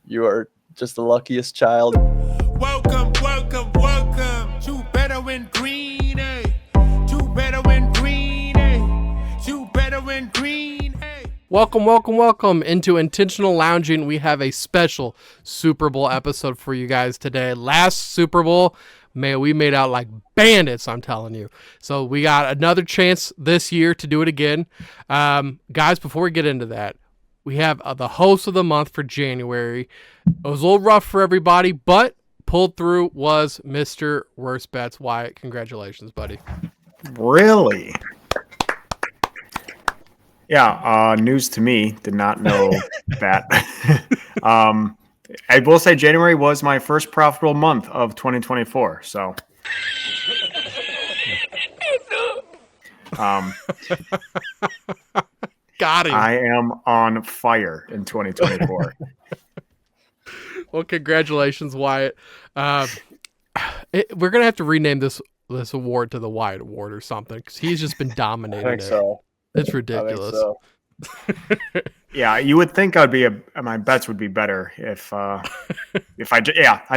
You are just the luckiest child. Welcome, welcome, welcome. You better win green, eh? You better win green, eh? You better win green, eh? Welcome into Intentional Lounging. We have a special Super Bowl episode for you guys today. Last Super Bowl, man, we made out like bandits, I'm telling you. So we got another chance this year to do it again. Guys, before we get into that, we have the host of the month for January. It was a little rough for everybody, but pulled through was Mr. Worst Bets. Wyatt, congratulations, buddy. Really? Yeah, news to me. Did not know that. I will say January was my first profitable month of 2024. So, Got him. I am on fire in 2024. Well, congratulations, Wyatt. We're gonna have to rename this award to the Wyatt Award or something because he's just been dominating I think it. so. It's ridiculous. I think so. Yeah, you would think my bets would be better if I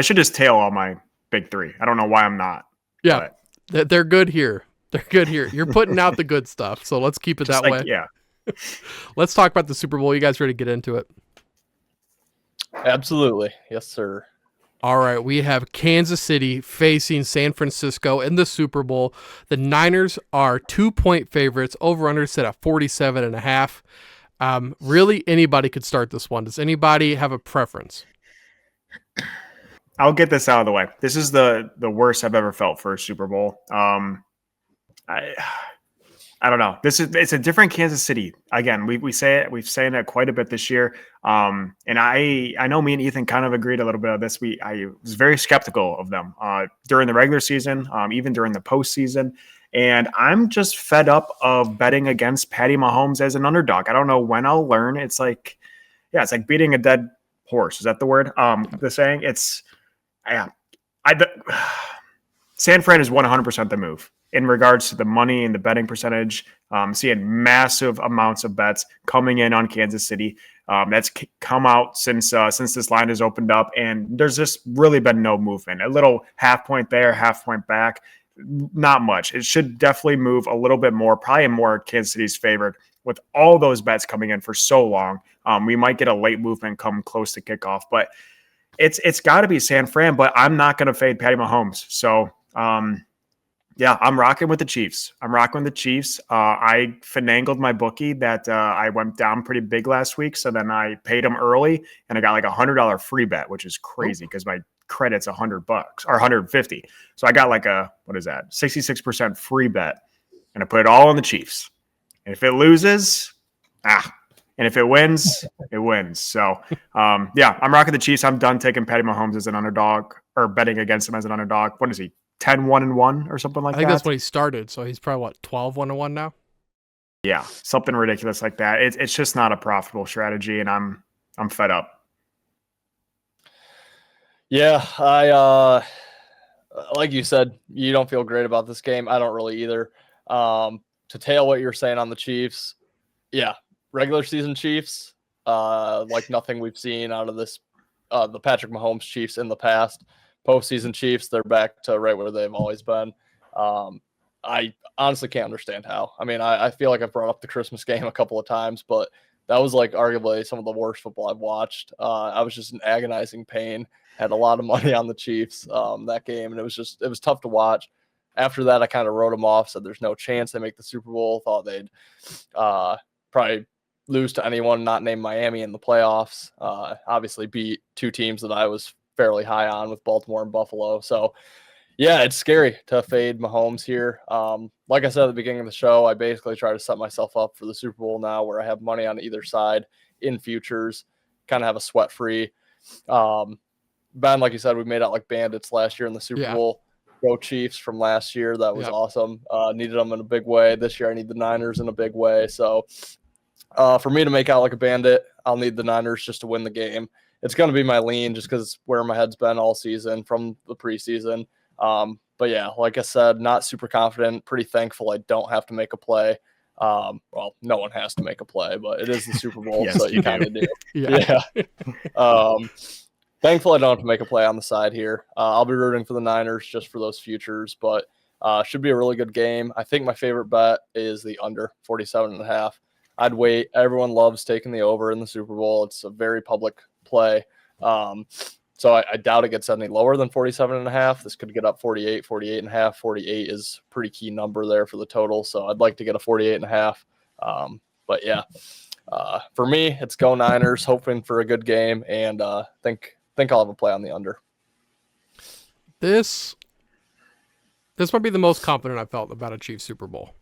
should just tail all my big three. I don't know why I'm not. Yeah, they're good here. They're good here. You're putting out the good stuff, so let's keep it that way. Yeah. Let's talk about the Super Bowl. You guys ready to get into it? Absolutely. Yes, sir. All right, we have Kansas City facing San Francisco in the Super Bowl. The Niners are 2-point favorites. Over-under set at 47.5. Really, anybody could start this one. Does anybody have a preference? I'll get this out of the way. This is the worst I've ever felt for a Super Bowl. I don't know. It's a different Kansas City. Again, we've saying that quite a bit this year. And I know me and Ethan kind of agreed a little bit on this. I was very skeptical of them during the regular season, even during the postseason. And I'm just fed up of betting against Patty Mahomes as an underdog. I don't know when I'll learn. It's like beating a dead horse. Is that the word? The saying? San Fran is 100% the move in regards to the money and the betting percentage. Seeing massive amounts of bets coming in on Kansas City. That's come out since this line has opened up, and there's just really been no movement. A little half point there, half point back. Not much. It should definitely move a little bit more, probably more Kansas City's favored with all those bets coming in for so long. We might get a late movement come close to kickoff, but it's got to be San Fran, but I'm not going to fade Patty Mahomes. So, yeah, I'm rocking with the Chiefs. I finagled my bookie that I went down pretty big last week. So then I paid him early and I got like $100 free bet, which is crazy because my credit's $100 or $150. So I got like 66% free bet, and I put it all on the Chiefs. And if it loses, and if it wins, it wins. So, yeah, I'm rocking the Chiefs. I'm done taking Patty Mahomes as an underdog or betting against him as an underdog. What is he? 10-1-1 or something like that? I think that's when he started. So he's probably 12-1-1 now? Yeah, something ridiculous like that. It's just not a profitable strategy, and I'm fed up. Yeah, I like you said, you don't feel great about this game. I don't really either. To tail what you're saying on the Chiefs, yeah, regular season Chiefs, like nothing we've seen out of this the Patrick Mahomes Chiefs in the past. Postseason Chiefs, they're back to right where they've always been. I honestly can't understand how. I mean, I feel like I've brought up the Christmas game a couple of times, but that was like arguably some of the worst football I've watched. I was just in agonizing pain. Had a lot of money on the Chiefs that game, and it was tough to watch. After that, I kind of wrote them off, said there's no chance they make the Super Bowl. Thought they'd probably lose to anyone not named Miami in the playoffs. Obviously beat two teams that I was fairly high on with Baltimore and Buffalo. So, yeah, it's scary to fade Mahomes here. Like I said at the beginning of the show, I basically try to set myself up for the Super Bowl now where I have money on either side in futures, kind of have a sweat-free. Ben, like you said, we made out like bandits last year in the Super Bowl. Go Chiefs from last year. That was awesome. Needed them in a big way. This year I need the Niners in a big way. So for me to make out like a bandit, I'll need the Niners just to win the game. It's going to be my lean just because where my head's been all season from the preseason. But yeah, like I said, not super confident. Pretty thankful I don't have to make a play. Well, no one has to make a play, but it is the Super Bowl, Yes, so you you kind of do. Yeah. Thankfully, I don't have to make a play on the side here. I'll be rooting for the Niners just for those futures, but should be a really good game. I think my favorite bet is the under 47.5. I'd wait. Everyone loves taking the over in the Super Bowl. It's a very public play. So I doubt it gets any lower than 47.5. This could get up 48, 48.5. 48 is a pretty key number there for the total. So I'd like to get a 48.5. But yeah, for me, it's go Niners, hoping for a good game, and think I'll have a play on the under. This might be the most confident I felt about a Chiefs Super Bowl.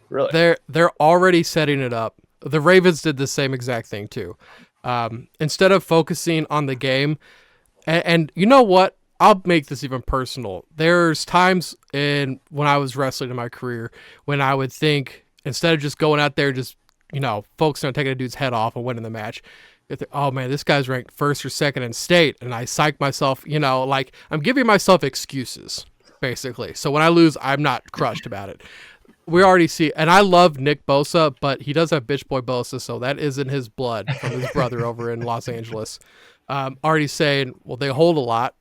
Really? They're already setting it up. The Ravens did the same exact thing too. Instead of focusing on the game, and you know what? I'll make this even personal. There's times when I was wrestling in my career when I would think, instead of just going out there, just, focusing on taking a dude's head off and winning the match, oh man, this guy's ranked first or second in state, and I psych myself, like I'm giving myself excuses, basically. So when I lose, I'm not crushed about it. We already see, and I love Nick Bosa, but he does have bitch boy Bosa, so that is in his blood from his brother over in Los Angeles. Already saying, well, they hold a lot,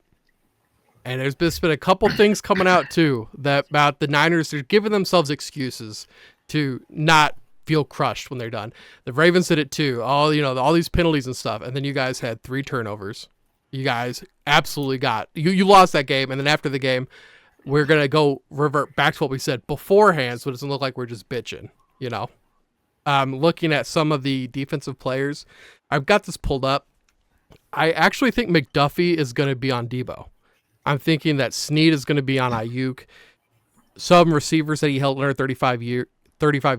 and there's been a couple things coming out too that about the Niners. They're giving themselves excuses to not feel crushed when they're done. The Ravens did it too. All these penalties and stuff, and then you guys had 3 turnovers. You guys absolutely got you lost that game, and then after the game, we're going to revert back to what we said beforehand, so it doesn't look like we're just bitching, Looking at some of the defensive players, I've got this pulled up. I actually think McDuffie is going to be on Debo. I'm thinking that Snead is going to be on Ayuk. Some receivers that he held under 35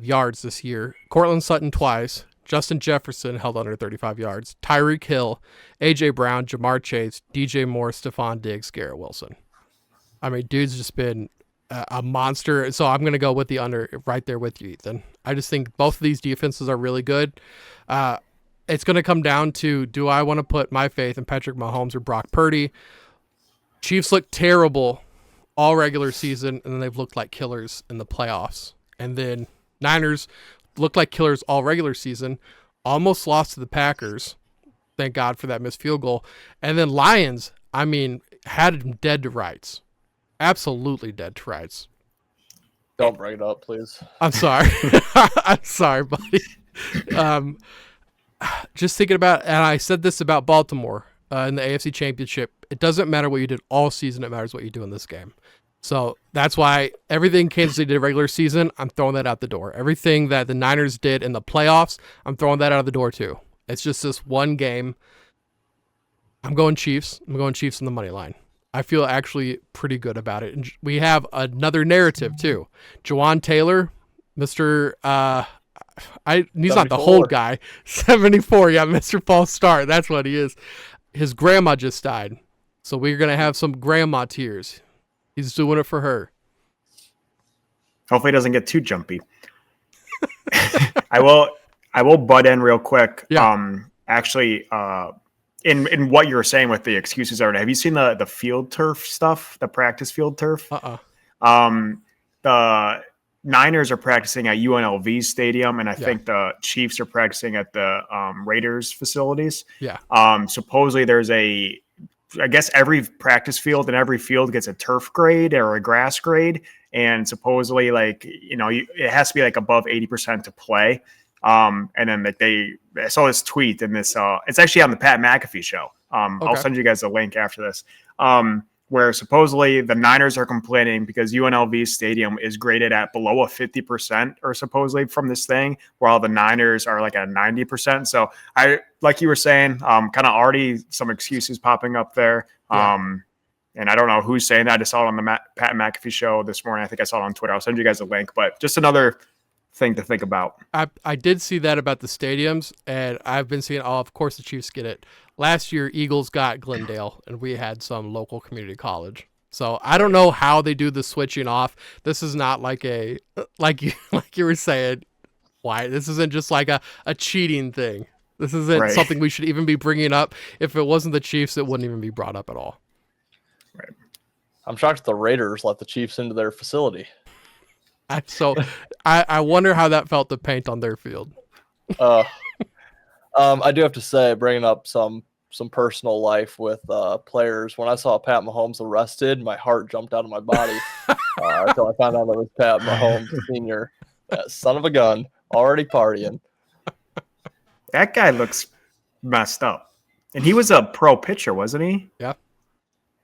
yards this year. Cortland Sutton twice. Justin Jefferson held under 35 yards. Tyreek Hill, A.J. Brown, Jamar Chase, DJ Moore, Stephon Diggs, Garrett Wilson. I mean, dude's just been a monster. So I'm going to go with the under right there with you, Ethan. I just think both of these defenses are really good. It's going to come down to, do I want to put my faith in Patrick Mahomes or Brock Purdy? Chiefs look terrible all regular season, and then they've looked like killers in the playoffs. And then Niners looked like killers all regular season, almost lost to the Packers. Thank God for that missed field goal. And then Lions, had them dead to rights. Absolutely dead to rights. Don't bring it up, please. I'm sorry. I'm sorry, buddy. Just thinking about, and I said this about Baltimore in the AFC Championship, it doesn't matter what you did all season, it matters what you do in this game. So that's why everything Kansas City did regular season, I'm throwing that out the door. Everything that the Niners did in the playoffs, I'm throwing that out of the door too. It's just this one game. I'm going Chiefs. I'm going Chiefs on the money line. I feel actually pretty good about it. And we have another narrative too. Jawan Taylor, Mr. He's not the whole guy. 74, yeah, Mr. False Start. That's what he is. His grandma just died. So we're going to have some grandma tears. He's doing it for her. Hopefully it doesn't get too jumpy. I will butt in real quick. Yeah. In what you were saying with the excuses already, have you seen the field turf stuff, the practice field turf? The Niners are practicing at UNLV Stadium, and I think the Chiefs are practicing at the Raiders facilities. Yeah. Supposedly there's I guess every practice field and every field gets a turf grade or a grass grade. And supposedly it has to be like above 80% to play. And then I saw this tweet and this, it's actually on the Pat McAfee show. I'll send you guys a link after this. Where supposedly the Niners are complaining because UNLV Stadium is graded at below a 50% or supposedly from this thing, while the Niners are like at 90%. So like you were saying, kind of already some excuses popping up there. And I don't know who's saying that. I just saw it on the Pat McAfee show this morning. I think I saw it on Twitter. I'll send you guys a link, but just another thing to think about. I did see that about the stadiums, and I've been seeing, of course the Chiefs get it. Last year, Eagles got Glendale, and we had some local community college. So I don't know how they do the switching off. This is not like like you were saying, why? This isn't just like a cheating thing. This isn't something we should even be bringing up. If it wasn't the Chiefs, it wouldn't even be brought up at all. Right. I'm shocked the Raiders let the Chiefs into their facility. I wonder how that felt to paint on their field. I do have to say, bringing up some personal life with players. When I saw Pat Mahomes arrested, my heart jumped out of my body until I found out it was Pat Mahomes Sr. That son of a gun, already partying. That guy looks messed up. And he was a pro pitcher, wasn't he? Yeah.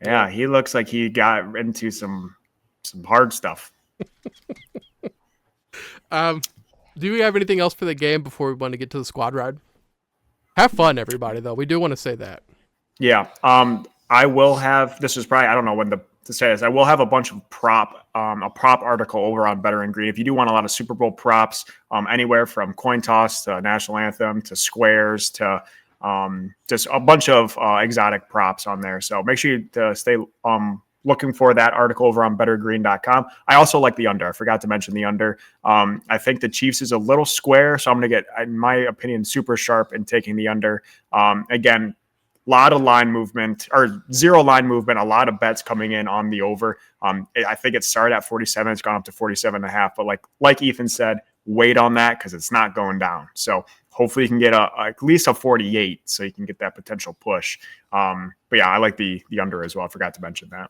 Yeah, he looks like he got into some hard stuff. Do we have anything else for the game before we want to get to the squad ride? Have fun, everybody, though. We do want to say that. Yeah. I will have, this is probably, I don't know when to say this. I will have a bunch of a prop article over on Better and Green. If you do want a lot of Super Bowl props, anywhere from coin toss to national anthem to squares to just a bunch of exotic props on there. So make sure you stay looking for that article over on bettergreen.com. I also like the under. I forgot to mention the under. I think the Chiefs is a little square, so I'm going to get, in my opinion, super sharp in taking the under. Again, a lot of line movement or zero line movement, a lot of bets coming in on the over. I think it started at 47. It's gone up to 47.5. But like Ethan said, wait on that because it's not going down. So hopefully you can get at least a 48 so you can get that potential push. But yeah, I like the under as well. I forgot to mention that.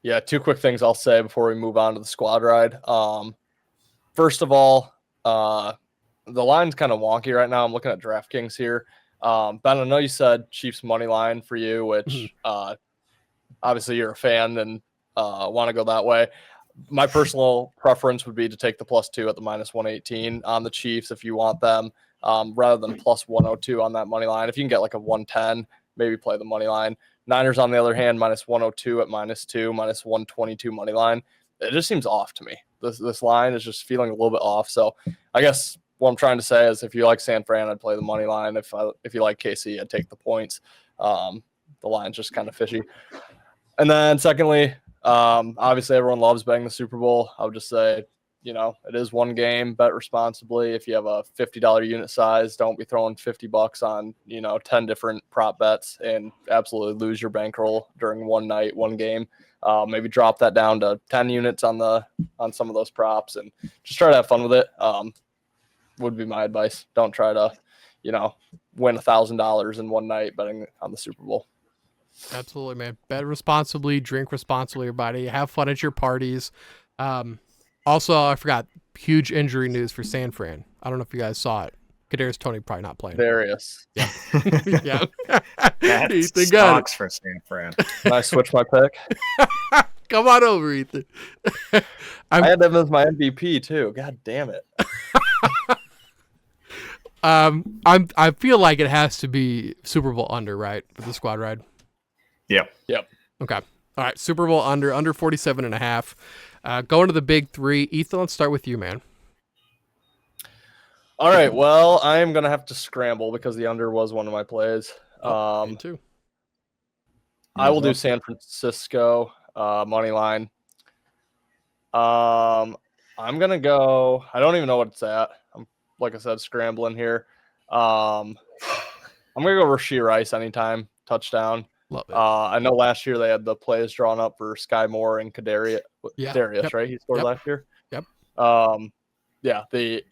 Yeah, two quick things I'll say before we move on to the squad ride. First of all, the line's kind of wonky right now. I'm looking at DraftKings here. Ben, I know you said Chiefs money line for you, which obviously you're a fan and want to go that way. My personal preference would be to take the +2 at the -118 on the Chiefs if you want them, rather than +102 on that money line. If you can get like a 110, maybe play the money line. Niners, on the other hand, -102 at -2, -122 money line. It just seems off to me. This line is just feeling a little bit off. So I guess what I'm trying to say is if you like San Fran, I'd play the money line. If you like KC, I'd take the points. The line's just kind of fishy. And then secondly, obviously everyone loves betting the Super Bowl. I would just say, it is one game, bet responsibly. If you have a $50 unit size, don't be throwing $50 on, 10 different prop bets and absolutely lose your bankroll during one night, one game. Maybe drop that down to 10 units on some of those props and just try to have fun with it. Would be my advice. Don't try to, win $1,000 in one night betting on the Super Bowl. Absolutely, man. Bet responsibly, drink responsibly, everybody. Have fun at your parties. Also, I forgot, huge injury news for San Fran. I don't know if you guys saw it. Kadarius Toney probably not playing. Darius. Yeah. Yeah. That Ethan got it. sucks for San Fran. Can I switch my pick? Come on over, Ethan. I had them as my MVP too. God damn it. I feel like it has to be Super Bowl under, right? For the squad ride. Yep. Okay. All right. Super Bowl under 47.5. Going to the big three. Ethan, let's start with you, man. All right. Well, I am going to have to scramble because the under was one of my plays. Me too. I will do San Francisco money line. I'm going to go. I don't even know what it's at. I'm, like I said, scrambling here. I'm going to go Rashee Rice anytime. Touchdown. Love it. I know last year they had the plays drawn up for Sky Moore and Kadarius. Yeah. Darius, Yep. right? He scored last year. Yep. Yeah, the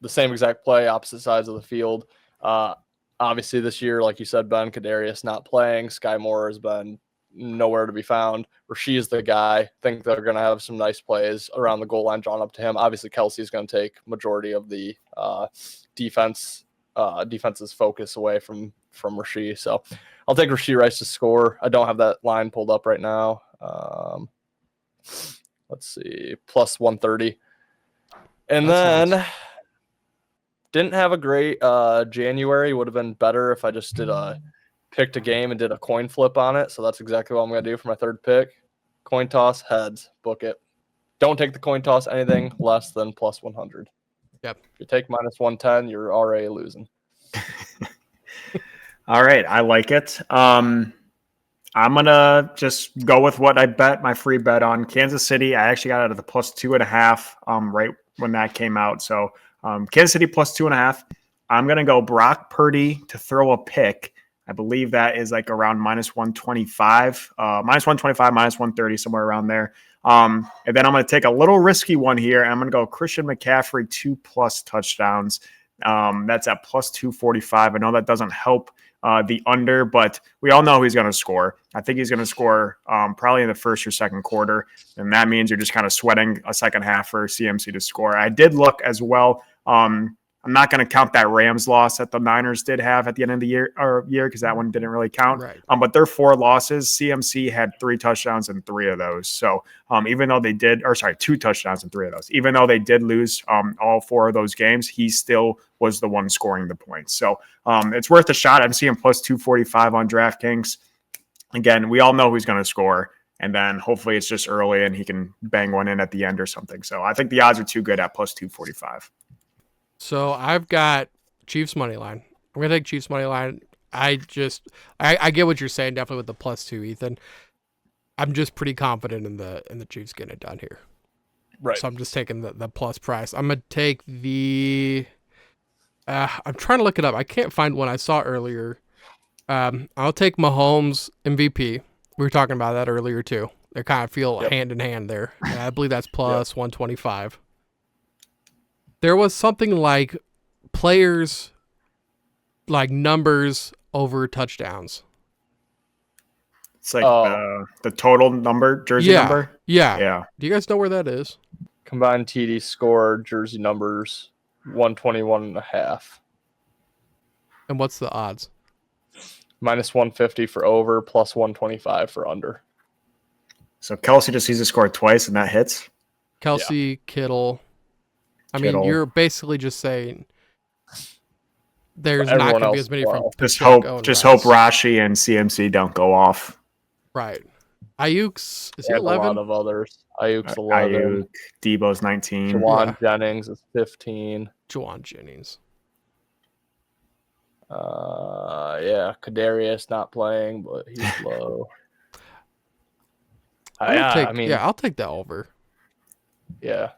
same exact play, opposite sides of the field. Obviously this year, like you said, Ben, Kadarius not playing. Sky Moore has been nowhere to be found. Rashee is the guy. I think they're going to have some nice plays around the goal line drawn up to him. Obviously, Kelsey is going to take majority of the defense's focus away from Rashee. So I'll take Rashee Rice to score. I don't have that line pulled up right now. Let's see, plus 130. And That's then nice. Didn't have a great January. Would have been better if I just picked a game and did a coin flip on it. So that's exactly what I'm going to do for my third pick. Coin toss, heads, book it. Don't take the coin toss anything less than plus 100. Yep. If you take minus 110, you're already losing. All right. I like it. I'm going to just go with what I bet my free bet on Kansas City. I actually got out of the plus 2.5 right when that came out. So Kansas City plus 2.5. I'm going to go Brock Purdy to throw a pick. I believe that is like around minus 125, minus 130, somewhere around there. And then I'm going to take a little risky one here. And I'm going to go Christian McCaffrey 2+ touchdowns. That's at plus 245. I know that doesn't help the under, but we all know he's going to score. I think he's going to score probably in the first or second quarter. And that means you're just kind of sweating a second half for CMC to score. I did look as well. I'm not going to count that Rams loss that the Niners did have at the end of the year because that one didn't really count. Right. But their 4 losses, CMC had 3 touchdowns in 3 of those. So even though they did, 2 touchdowns in 3 of those, even though they did lose all 4 of those games, he still was the one scoring the points. So it's worth a shot. I'm seeing plus 245 on DraftKings. Again, we all know who's going to score. And then hopefully it's just early and he can bang one in at the end or something. So I think the odds are too good at plus 245. So I've got Chiefs money line. I'm gonna take Chiefs money line. I get what you're saying, definitely with the +2, Ethan. I'm just pretty confident in the Chiefs getting it done here. Right. So I'm just taking the plus price. I'm gonna take the. I'm trying to look it up. I can't find one I saw earlier. I'll take Mahomes MVP. We were talking about that earlier too. They kind of feel hand in hand there. I believe that's plus 125. There was something like players, like numbers over touchdowns. It's like the total number, jersey number. Yeah. Do you guys know where that is? Combined TD score, jersey numbers, 121.5. And what's the odds? Minus 150 for over, plus 125 for under. So Kelsey just needs to score twice and that hits? Kelsey, Kittle. I mean, you're basically just saying there's not going to be as many from Just hope Rashi and CMC don't go off. Right. Ayuk's is he 11? A lot of others. Ayuk's 11. Ayuk, Debo's 19. Juwan Jennings is 15. Juwan Jennings. Kadarius not playing, but he's low. I'll take that over. Yeah.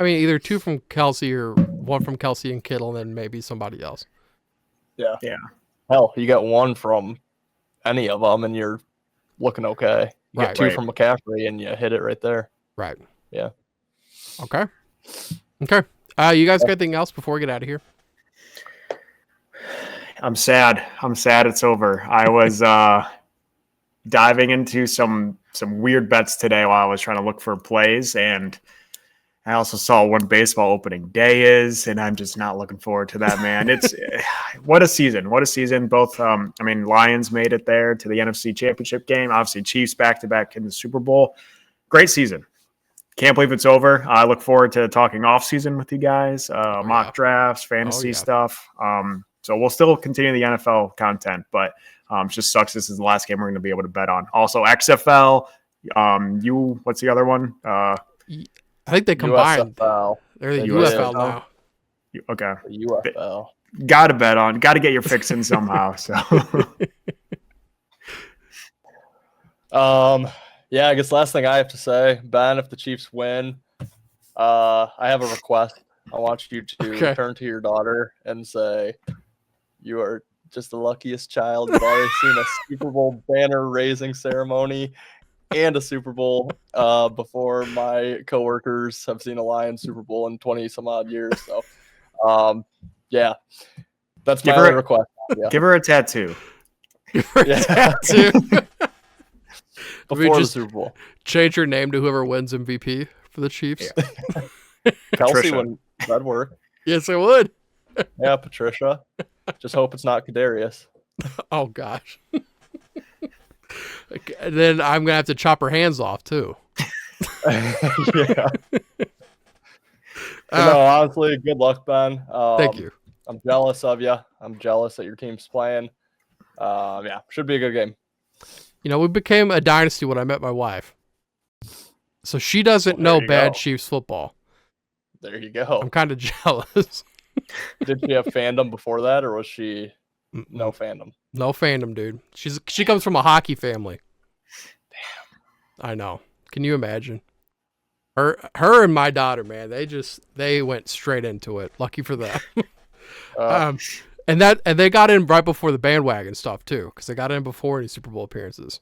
I mean, either 2 from Kelsey or 1 from Kelsey and Kittle, and then maybe somebody else. Yeah. Hell, you got 1 from any of them, and you're looking okay. You get 2 from McCaffrey, and you hit it right there. Right. Yeah. Okay. You guys got anything else before we get out of here? I'm sad it's over. I was diving into some weird bets today while I was trying to look for plays, and I also saw when baseball opening day is, and I'm just not looking forward to that, man. It's what a season. Both, Lions made it there to the NFC Championship game. Obviously, Chiefs back-to-back in the Super Bowl. Great season. Can't believe it's over. I look forward to talking off-season with you guys, mock drafts, fantasy stuff. So we'll still continue the NFL content, but it just sucks this is the last game we're going to be able to bet on. Also, XFL, what's the other one? I think they combined. USFL. They're the UFL now. Okay. UFL. Got to get your fix in somehow. So. I guess last thing I have to say, Ben, if the Chiefs win, I have a request. I want you to turn to your daughter and say, "You are just the luckiest child. You've already seen a Super Bowl banner raising ceremony and a Super Bowl before my coworkers have seen a Lions Super Bowl in 20 some odd years." So, that's my only request. Yeah. Give her a tattoo. Tattoo. Before the Super Bowl. Change her name to whoever wins MVP for the Chiefs. Yeah. Kelsey, that'd work. Yes, it would. Yeah, Patricia. Just hope it's not Kadarius. Oh, gosh. Then I'm going to have to chop her hands off, too. Yeah. No, honestly, good luck, Ben. Thank you. I'm jealous of you. I'm jealous that your team's playing. Should be a good game. We became a dynasty when I met my wife. So she doesn't know bad Chiefs football. There you go. I'm kind of jealous. Did she have fandom before that, or was she no fandom? No fandom, dude. She comes from a hockey family. Damn. I know. Can you imagine? Her and my daughter, man, they went straight into it. Lucky for them. And they got in right before the bandwagon stuff too, because they got in before any Super Bowl appearances.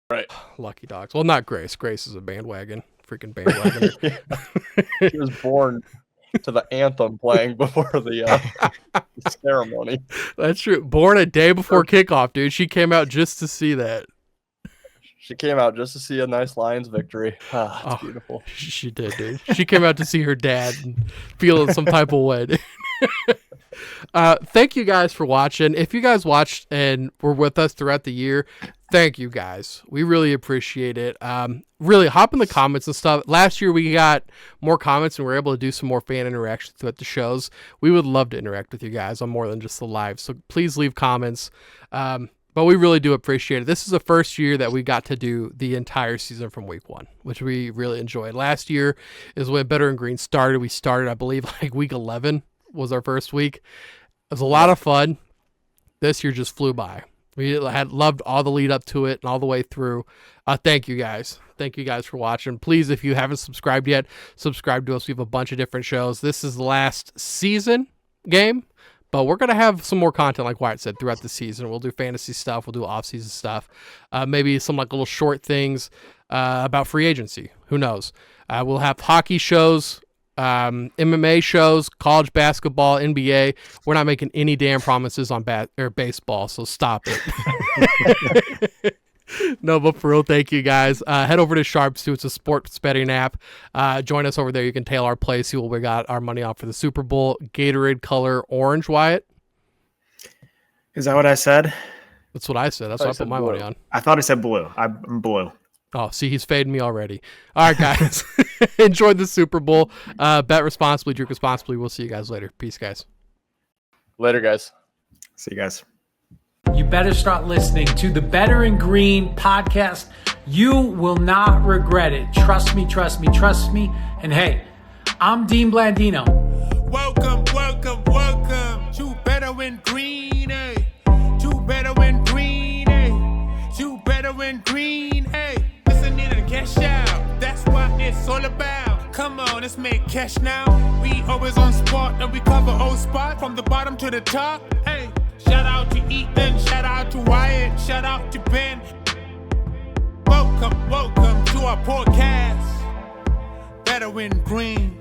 Right. Lucky dogs. Well, not Grace. Grace is a bandwagon. Freaking bandwagon. She was born to the anthem playing before the ceremony. That's true. Born a day before kickoff, dude. She came out just to see that. She came out just to see a nice Lions victory. It's beautiful. She did, dude. She came out to see her dad and feeling some type of way. Thank you guys for watching. If you guys watched and were with us throughout the year, thank you guys. We really appreciate it. Really hop in the comments and stuff. Last year we got more comments and we were able to do some more fan interaction throughout the shows. We would love to interact with you guys on more than just the live. So please leave comments. But we really do appreciate it. This is the first year that we got to do the entire season from week 1, which we really enjoyed. Last year is when Better and Green started. We started, I believe, like week 11 was our first week. It was a lot of fun. This year just flew by. We had loved all the lead up to it and all the way through. Thank you guys. Thank you guys for watching. Please, if you haven't subscribed yet, subscribe to us. We have a bunch of different shows. This is the last season game, but we're going to have some more content, like Wyatt said, throughout the season. We'll do fantasy stuff. We'll do off-season stuff. Maybe some like little short things about free agency. Who knows? We'll have hockey shows, MMA shows, college basketball, NBA. We're not making any damn promises on baseball, so stop it. No, but for real, thank you guys. Head over to Sharps too. It's a sports betting app. Join us over there. You can tail our play, see what we got our money on for the Super Bowl. Gatorade color orange, Wyatt. Is that what I said? That's what I said. That's what I put my money on. I thought I said blue. I'm blue. Oh, see, he's fading me already. All right, guys. Enjoy the Super Bowl. Bet responsibly, drink responsibly. We'll see you guys later. Peace, guys. Later, guys. See you guys. You better start listening to the Better and Green podcast. You will not regret it. Trust me, trust me, trust me. And hey, I'm Dean Blandino. Welcome, welcome, welcome to Better and Green, eh? To Better and Green, eh? To Better and Green, eh? Listen in and cash out. That's what it's all about. Come on, let's make cash now. We always on spot and we cover all spots from the bottom to the top, hey. Shout out to Ethan, shout out to Wyatt, shout out to Ben. Welcome, welcome to our podcast, Better and Green.